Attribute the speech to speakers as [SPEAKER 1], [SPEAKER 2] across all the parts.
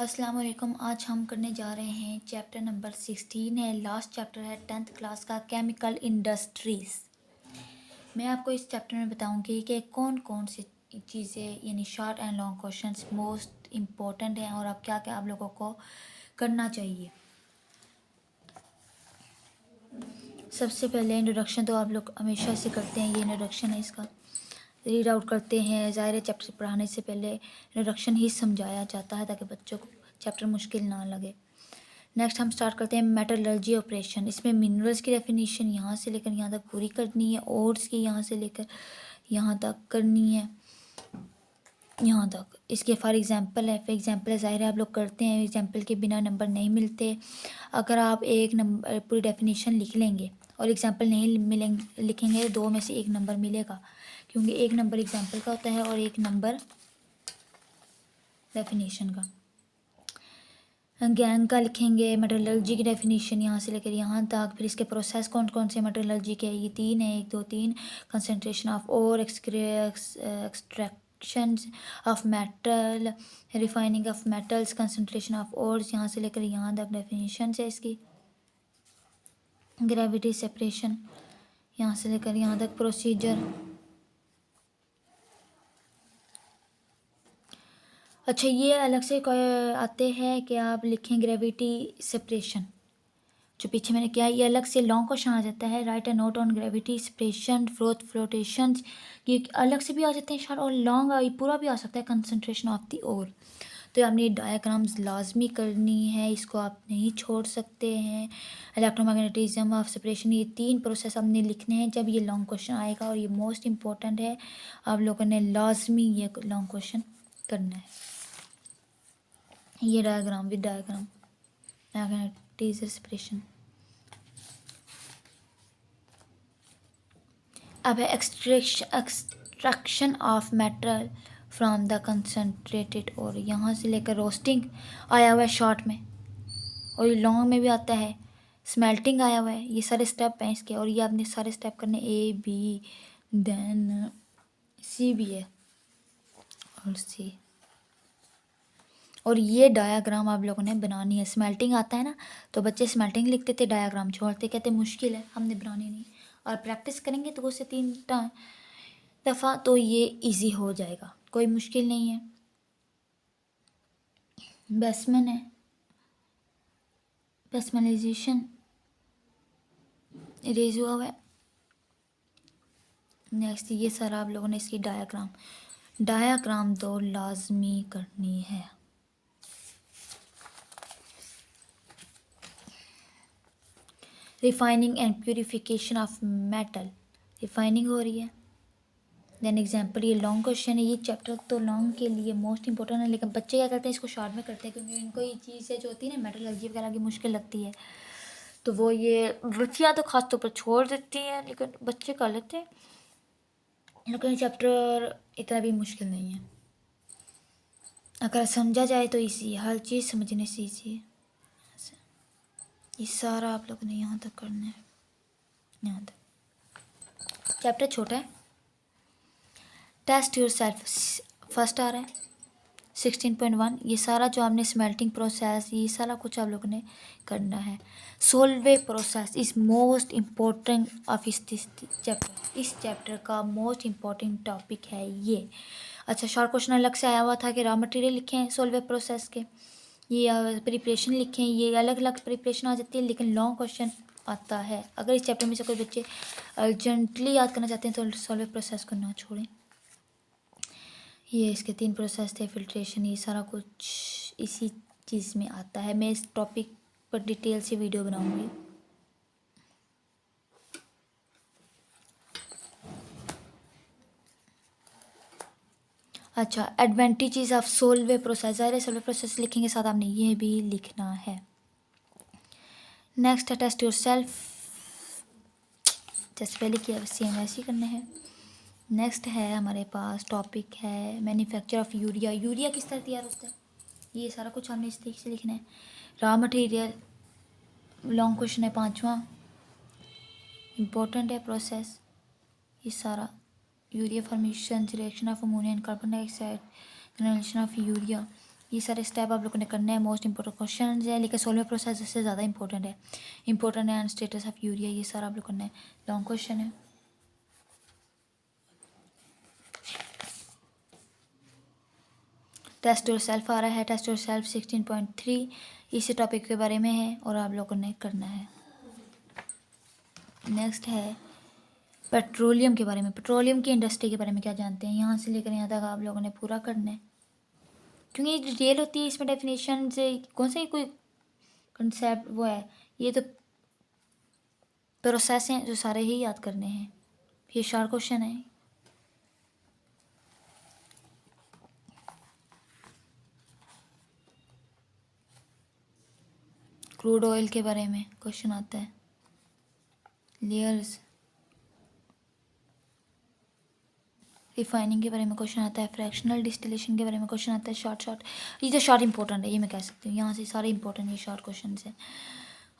[SPEAKER 1] अस्सलाम वालेकुम। आज हम करने जा रहे हैं चैप्टर नंबर 16 है, लास्ट चैप्टर है 10th क्लास का, केमिकल इंडस्ट्रीज़। मैं आपको इस चैप्टर में बताऊंगी कि कौन कौन सी चीज़ें यानी short and long questions most important हैं और अब क्या क्या आप लोगों को करना चाहिए। सबसे पहले इंट्रोडक्शन तो आप लोग हमेशा से करते हैं, ये इंट्रोडक्शन है, इसका रीड आउट करते हैं। ज़ाहिर है चैप्टर पढ़ाने से पहले इंट्रोडक्शन ही समझाया जाता है ताकि बच्चों को चैप्टर मुश्किल ना लगे। नेक्स्ट हम स्टार्ट करते हैं मेटलर्जी ऑपरेशन। इसमें मिनरल्स की डेफिनेशन यहाँ से लेकर यहाँ तक पूरी करनी है, ओर्स की यहाँ से लेकर यहाँ तक करनी है, यहाँ तक। इसके फॉर एग्जांपल है, ज़ाहिर है आप लोग करते हैं, एग्जांपल के बिना नंबर नहीं मिलते। अगर आप एक नंबर पूरी डेफिनेशन लिख लेंगे और एग्जांपल नहीं मिलेंगे लिखेंगे, दो में से एक नंबर मिलेगा, क्योंकि एक नंबर एग्जांपल का होता है और एक नंबर डेफिनेशन का। गैंग का लिखेंगे, मेटलर्जी की डेफिनेशन यहाँ से लेकर यहाँ तक, फिर इसके प्रोसेस कौन कौन से मेटलर्जी के, ये तीन है, 1 2 3। Concentration of ore, extraction of metal, refining of metals, concentration of ores, यहाँ से लेकर यहाँ तक डेफिनेशन है इसकी। ग्रेविटी सेपरेशन, यहाँ से लेकर यहाँ तक प्रोसीजर। अच्छा, ये अलग से आते हैं कि आप लिखें ग्रेविटी सेपरेशन, जो पीछे मैंने किया है, ये अलग से लॉन्ग क्वेश्चन आ जाता है। Write a note on gravity separation flotations, ये अलग से भी आ जाते हैं शार्ट, और लॉन्ग पूरा भी आ सकता है, कंसंट्रेशन ऑफ द ओर। तो आपने डायग्राम्स लाजमी करनी है, इसको आप नहीं छोड़ सकते हैं। इलेक्ट्रोमैग्नेटिज्म ऑफ सेपरेशन, ये 3 प्रोसेस आपने लिखने हैं जब ये लॉन्ग क्वेश्चन आएगा, और ये मोस्ट इंपॉर्टेंट है, आप लोगों ने लाजमी ये लॉन्ग क्वेश्चन करना है। ये diagram with diagram magnetism separation. अब है extraction of metal from the concentrated, और यहाँ से लेकर रोस्टिंग आया हुआ है शॉर्ट में, और ये लॉन्ग में भी आता है, स्मेल्टिंग आया हुआ है। ये सारे स्टेप हैं इसके, और ये आपने सारे स्टेप करने, ए बी देन सी भी है और सी। और ये डायाग्राम आप लोगों ने बनानी है। स्मेल्टिंग आता है ना, तो बच्चे स्मेल्टिंग लिखते थे, डायाग्राम छोड़ते, कहते मुश्किल है, हमने बनानी नहीं। और प्रैक्टिस करेंगे तो 2 से 3 दफ़ा तो ये इजी हो जाएगा, कोई मुश्किल नहीं है। बेसमेन है, बेसमलाइजेशन इरेज हुआ हुआ है। नेक्स्ट ये सारा आप लोगों ने इसकी डायाग्राम तो लाजमी करनी है। Refining and purification of metal, refining हो रही है। देन एग्जाम्पल, ये लॉन्ग क्वेश्चन है, ये चैप्टर तो लॉन्ग के लिए मोस्ट इंपॉर्टेंट है, लेकिन बच्चे क्या करते हैं, इसको शॉर्ट में करते हैं, क्योंकि इनको ये चीज़ जो होती है ना मेटलर्जी वगैरह की मुश्किल लगती है, तो वो ये बच्चियाँ तो खास तौर पर छोड़ देती हैं, लेकिन बच्चे कर लेते हैं। लेकिन चैप्टर इतना भी मुश्किल नहीं है, अगर समझा जाए तो इसी, हर चीज़ समझने से इसी है। ये सारा आप लोगों ने यहाँ तक करना है, यहाँ तक। चैप्टर छोटा है। टेस्ट योर सेल्फ फर्स्ट आ रहा है 16.1। ये सारा जो आपने स्मेल्टिंग प्रोसेस, ये सारा कुछ आप लोगों ने करना है। Solvay process is most important of इस चैप्टर, इस चैप्टर का मोस्ट इम्पोर्टेंट टॉपिक है ये। अच्छा, शॉर्ट क्वेश्चन अलग से आया हुआ था कि रॉ मटेरियल लिखे हैं सोल्वे प्रोसेस के, ये प्रिपरेशन लिखें, ये अलग अलग प्रिपरेशन आ जाती है, लेकिन लॉन्ग क्वेश्चन आता है। अगर इस चैप्टर में से कोई बच्चे अर्जेंटली याद करना चाहते हैं तो सोल्वे प्रोसेस को ना छोड़ें। ये इसके 3 प्रोसेस थे, फिल्ट्रेशन, ये सारा कुछ इसी चीज़ में आता है। मैं इस टॉपिक पर डिटेल से वीडियो बनाऊंगी। अच्छा, एडवांटेजेस ऑफ सोल्वे प्रोसेस, ज़ाहिर है सोल्वे प्रोसेस लिखेंगे, साथ आपने ये भी लिखना है। नेक्स्ट है टेस्ट योर सेल्फ, जैसे पहले किया सेम वैसे ही करना है। नेक्स्ट है हमारे पास टॉपिक है मैन्युफैक्चर ऑफ यूरिया, यूरिया किस तरह तैयार होता है, ये सारा कुछ हमने इस तरीके से लिखना है। रॉ मटेरियल लॉन्ग क्वेश्चन है 5वां, इम्पोर्टेंट है प्रोसेस, ये सारा। Urea formation, reaction of ammonia and carbon dioxide, granulation of urea, ये सारे स्टेप आप लोगों ने करने हैं। मोस्ट इंपॉर्टेंट क्वेश्चन है, लेकिन सोलर प्रोसेस से ज़्यादा इंपॉर्टेंट है। इंपॉर्टेंट है स्टेटस ऑफ यूरिया, ये सारा आप लोग करना है। लॉन्ग क्वेश्चन है। टेस्ट योर सेल्फ आ रहा है, टेस्ट योर सेल्फ 16.3 इसी टॉपिक के बारे में है और आप लोगों ने करना है। नेक्स्ट है पेट्रोलियम के बारे में। पेट्रोलियम की इंडस्ट्री के बारे में क्या जानते हैं, यहाँ से लेकर यहाँ तक आप लोगों ने पूरा करना है, क्योंकि ये डिटेल होती है इसमें। डेफिनेशन से कौन सा कोई कंसेप्ट वो है, ये तो प्रोसेस हैं जो सारे ही याद करने हैं। ये शार्ट क्वेश्चन है। क्रूड ऑयल के बारे में क्वेश्चन आता है। लेयर्स, रिफाइनिंग के बारे में क्वेश्चन आता है। फ्रैक्शनल डिस्टिलेशन के बारे में क्वेश्चन आता है। शॉर्ट ये तो शॉर्ट इंपॉर्टेंट है, ये मैं कह सकती हूँ। यहाँ से सारे इंपॉर्टेंट ये शॉर्ट क्वेश्चन है।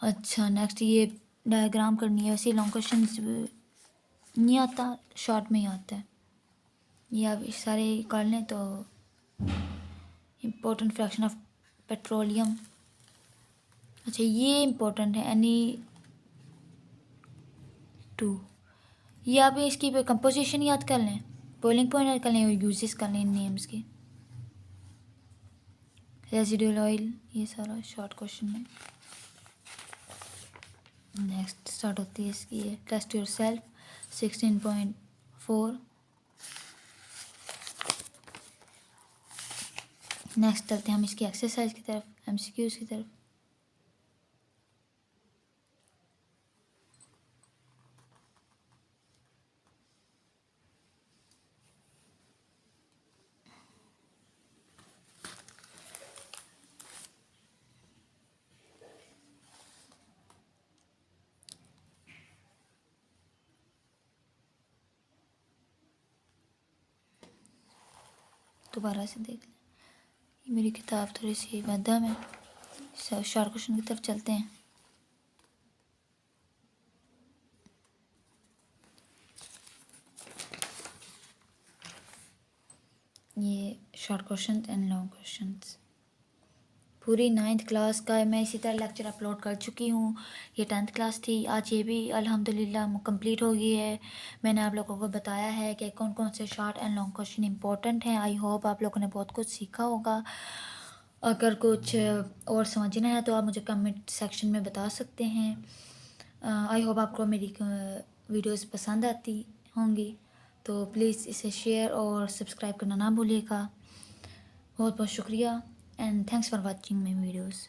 [SPEAKER 1] अच्छा नेक्स्ट ये डायग्राम करनी है। वैसे लॉन्ग क्वेश्चन नहीं आता, शॉर्ट में ही आता है। ये आप सारे कर लें तो इम्पोर्टेंट फ्रैक्शन ऑफ पेट्रोलियम। अच्छा ये इम्पोर्टेंट है, Na2। ये आप इसकी कंपोजिशन याद कर लें, बॉइलिंग पॉइंट याद कर लें और यूजेस कर लें नेम्स के। रेजिडुअल ऑयल, ये सारा शॉर्ट क्वेश्चन है। नेक्स्ट स्टार्ट होती है इसकी है टेस्ट योर सेल्फ 16.4। नेक्स्ट चलते हैं हम इसकी एक्सरसाइज की तरफ, MCQs की तरफ। दोबारा से देख लें, ये मेरी किताब थोड़ी सी मध्यम है। शॉर्ट क्वेश्चन की तरफ चलते हैं। ये short question and long questions पूरी 9th क्लास का मैं इसी तरह लेक्चर अपलोड कर चुकी हूँ। ये 10th क्लास थी, आज ये भी अल्हम्दुलिल्लाह कंप्लीट हो गई है। मैंने आप लोगों को बताया है कि कौन कौन से short and long question important हैं। आई होप आप लोगों ने बहुत कुछ सीखा होगा। अगर कुछ और समझना है तो आप मुझे कमेंट सेक्शन में बता सकते हैं। आई होप आपको मेरी वीडियोस पसंद आती होंगी, तो प्लीज़ इसे शेयर और सब्सक्राइब करना ना भूलिएगा। बहुत बहुत शुक्रिया and thanks for watching my videos.